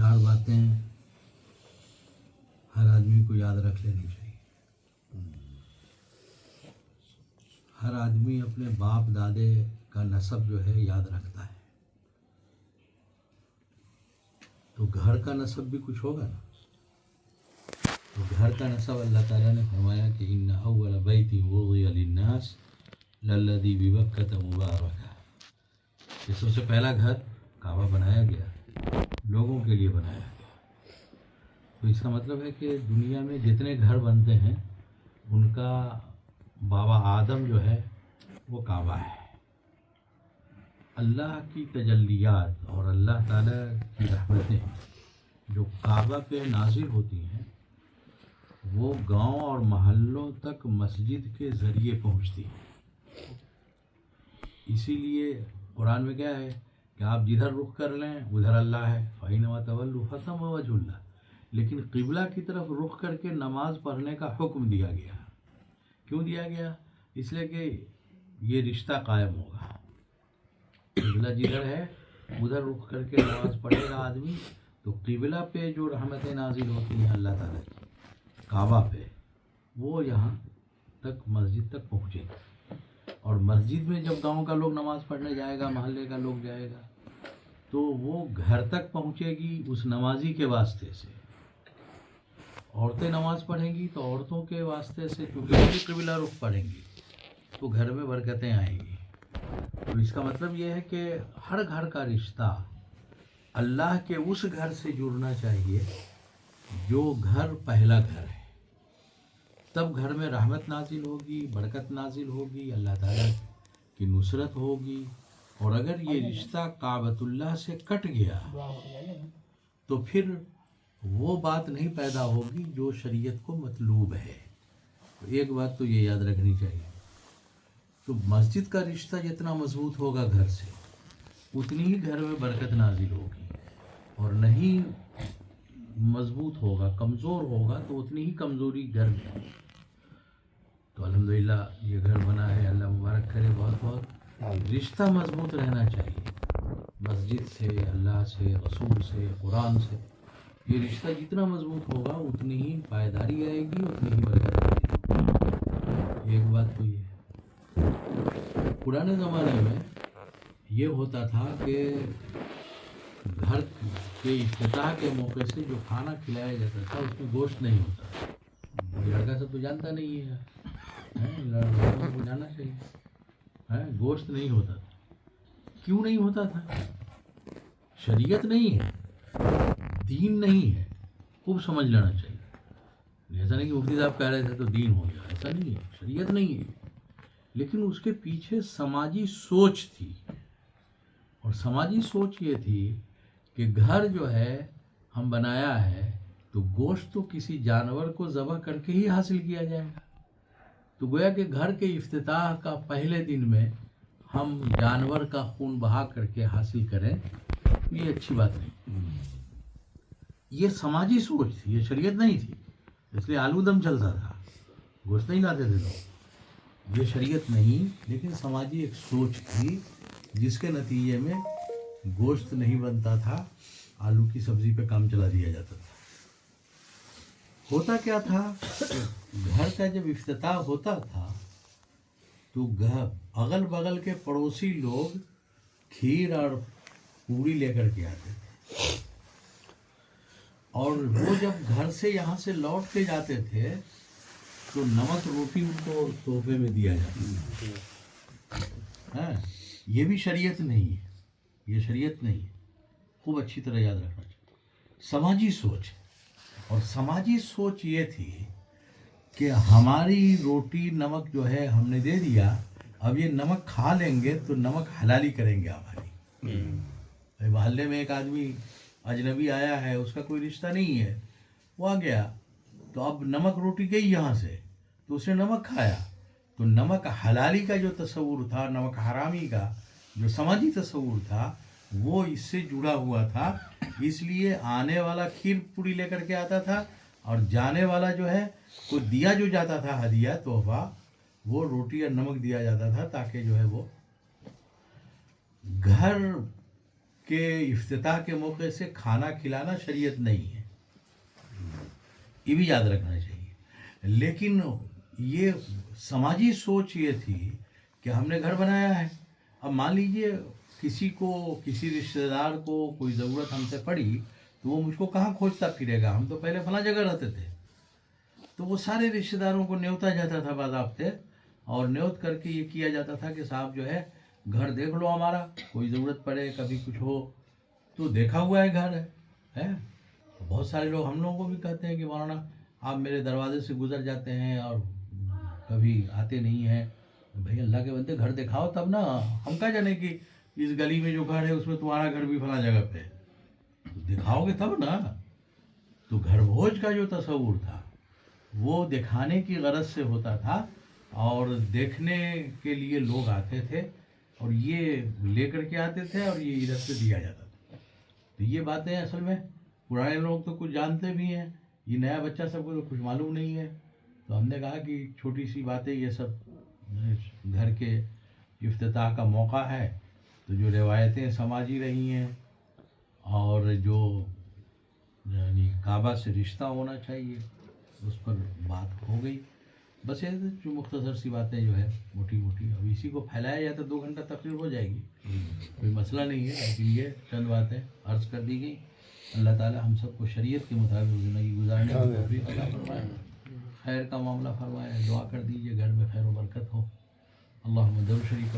چار باتیں ہر آدمی کو یاد رکھ لینی چاہیے. ہر آدمی اپنے باپ دادے کا نسب جو ہے یاد رکھتا ہے. تو گھر کا نسب بھی کچھ ہوگا نا. تو گھر کا نسب اللہ تعالیٰ نے فرمایا کہ ان اول بیت وضع للناس للذی ببکۃ مبارکہ، کہ سب سے پہلا گھر کعبہ بنایا گیا، لوگوں کے لیے بنایا گیا. تو اس کا مطلب ہے کہ دنیا میں جتنے گھر بنتے ہیں ان کا بابا آدم جو ہے وہ کعبہ ہے. اللہ کی تجلیات اور اللہ تعالیٰ کی رحمتیں جو کعبہ پہ نازل ہوتی ہیں وہ گاؤں اور محلوں تک مسجد کے ذریعے پہنچتی ہیں. اسی لیے قرآن میں کیا ہے کہ آپ جدھر رخ کر لیں ادھر اللہ ہے، فَأَيْنَمَا تَوَلُّوا فَثَمَّ وَجْهُ اللَّهِ. لیکن قبلہ کی طرف رخ کر کے نماز پڑھنے کا حکم دیا گیا. کیوں دیا گیا؟ اس لیے کہ یہ رشتہ قائم ہوگا. قبلہ جدھر ہے ادھر رخ کر کے نماز پڑھے گا آدمی تو قبلہ پہ جو رحمتیں نازل ہوتی ہیں اللہ تعالیٰ کی کعبہ پہ، وہ یہاں تک مسجد تک پہنچے گا. اور مسجد میں جب گاؤں کا لوگ نماز پڑھنے جائے گا، محلے کا لوگ جائے گا، تو وہ گھر تک پہنچے گی اس نمازی کے واسطے سے. عورتیں نماز پڑھیں گی تو عورتوں کے واسطے سے، کیونکہ وہ بھی قبلہ رخ پڑھیں گی تو گھر میں برکتیں آئیں گی. تو اس کا مطلب یہ ہے کہ ہر گھر کا رشتہ اللہ کے اس گھر سے جڑنا چاہیے جو گھر پہلا گھر ہے. تب گھر میں رحمت نازل ہوگی، برکت نازل ہوگی، اللہ تعالیٰ کی نصرت ہوگی. اور اگر یہ رشتہ کعبۃ اللہ سے کٹ گیا تو پھر وہ بات نہیں پیدا ہوگی جو شریعت کو مطلوب ہے. تو ایک بات تو یہ یاد رکھنی چاہیے. تو مسجد کا رشتہ جتنا مضبوط ہوگا گھر سے اتنی ہی گھر میں برکت نازل ہوگی، اور نہیں مضبوط ہوگا، کمزور ہوگا تو اتنی ہی کمزوری گھر میں ہوگی. تو الحمدللہ یہ گھر بنا ہے، اللہ مبارک کرے. بہت بہت رشتہ مضبوط رہنا چاہیے مسجد سے، اللہ سے، رسول سے، قرآن سے. یہ رشتہ جتنا مضبوط ہوگا اتنی ہی پائیداری آئے گی، اتنی ہی برکت آئے گی. ایک بات تو یہ ہے. پرانے زمانے میں یہ ہوتا تھا کہ گھر کے افتتاح کے موقع سے جو کھانا کھلایا جاتا تھا اس میں گوشت نہیں ہوتا تھا. لڑکا سب تو جانتا نہیں ہے، لڑکوں کو جاننا چاہیے. گوشت نہیں ہوتا تھا. کیوں نہیں ہوتا تھا؟ شریعت نہیں ہے، دین نہیں ہے. خوب سمجھ لینا چاہیے. ایسا نہیں کہ مفتی صاحب کہہ رہے تھے تو دین ہو گیا، ایسا نہیں ہے. شریعت نہیں ہے، لیکن اس کے پیچھے سماجی سوچ تھی. اور سماجی سوچ یہ تھی کہ گھر جو ہے ہم بنایا ہے تو گوشت تو کسی جانور کو ذبح کر کے ہی حاصل کیا جائے گا. تو گویا کہ گھر کے افتتاح کا پہلے دن میں ہم جانور کا خون بہا کر کے حاصل کریں، یہ اچھی بات نہیں. یہ سماجی سوچ تھی، یہ شریعت نہیں تھی. اس لیے آلو دم چلتا تھا، گوشت نہیں لاتے تھے لوگ. یہ شریعت نہیں، لیکن سماجی ایک سوچ تھی جس کے نتیجے میں گوشت نہیں بنتا تھا، آلو کی سبزی پہ کام چلا دیا جاتا تھا. ہوتا کیا تھا، گھر کا جب افتتاح ہوتا تھا تو اگل بغل کے پڑوسی لوگ کھیر اور پوری لے کر کے آتے تھے. اور وہ جب گھر سے یہاں سے لوٹ کے جاتے تھے تو نمک روٹی ان کو تحفے میں دیا جاتا ہے. یہ بھی شریعت نہیں ہے، یہ شریعت نہیں ہے. خوب اچھی طرح یاد رکھنا چاہیے. سماجی سوچ. اور سماجی سوچ یہ تھی کہ ہماری روٹی نمک جو ہے ہم نے دے دیا، اب یہ نمک کھا لیں گے تو نمک حلالی کریں گے ہماری. محلے میں ایک آدمی اجنبی آیا ہے، اس کا کوئی رشتہ نہیں ہے، وہ آ گیا تو اب نمک روٹی گئی یہاں سے تو اس نے نمک کھایا. تو نمک حلالی کا جو تصور تھا، نمک حرامی کا جو سماجی تصور تھا، وہ اس سے جڑا ہوا تھا. اس لیے آنے والا کھیر پوری لے کر کے آتا تھا، اور جانے والا جو ہے کوئی دیا جو جاتا تھا ہدیہ تحفہ، وہ روٹی اور نمک دیا جاتا تھا، تاکہ جو ہے وہ گھر کہ افتتاح کے موقع سے کھانا کھلانا شریعت نہیں ہے، یہ بھی یاد رکھنا چاہیے. لیکن یہ سماجی سوچ یہ تھی کہ ہم نے گھر بنایا ہے، اب مان لیجئے کسی کو، کسی رشتہ دار کو کوئی ضرورت ہم سے پڑی تو وہ مجھ کو کہاں کھوجتا پھرے گا، ہم تو پہلے فلاں جگہ رہتے تھے. تو وہ سارے رشتہ داروں کو نیوتا جاتا تھا باضابطے، اور نیوت کر کے یہ کیا جاتا تھا کہ صاحب جو ہے گھر دیکھ لو ہمارا، کوئی ضرورت پڑے کبھی کچھ ہو تو دیکھا ہوا ہے گھر ہے. بہت سارے لوگ ہم لوگوں کو بھی کہتے ہیں کہ مولانا آپ میرے دروازے سے گزر جاتے ہیں اور کبھی آتے نہیں ہیں. بھائی اللہ کے بندے گھر دکھاؤ تب نا، ہم کہا جانے کہ اس گلی میں جو گھر ہے اس میں تمہارا گھر بھی فلاں جگہ پہ، تو دکھاؤ گے تب نا. تو گھر بھوج کا جو تصور تھا وہ دکھانے کی غرض سے ہوتا تھا، اور دیکھنے کے لیے لوگ آتے تھے اور یہ لے کر کے آتے تھے اور یہ ادھر سے دیا جاتا تھا. تو یہ باتیں اصل میں پرانے لوگ تو کچھ جانتے بھی ہیں، یہ نیا بچہ سب کو تو کچھ معلوم نہیں ہے. تو ہم نے کہا کہ چھوٹی سی باتیں یہ سب گھر کے افتتاح کا موقع ہے، تو جو روایتیں سماجی رہی ہیں اور جو یعنی کعبہ سے رشتہ ہونا چاہیے اس پر بات ہو گئی. بس یہ جو مختصر سی باتیں جو ہے موٹی موٹی، اب اسی کو پھیلایا جائے تو 2 گھنٹہ تقریر ہو جائے گی، کوئی مسئلہ نہیں ہے. لیکن یہ چند باتیں عرض کر دی گئی. اللہ تعالی ہم سب کو شریعت کے مطابق زندگی گزارنے کی توفیق عطا فرمائے، خیر کا معاملہ فرمائے. دعا کر دیجیے گھر میں خیر و برکت ہو. اللہم درود شریف.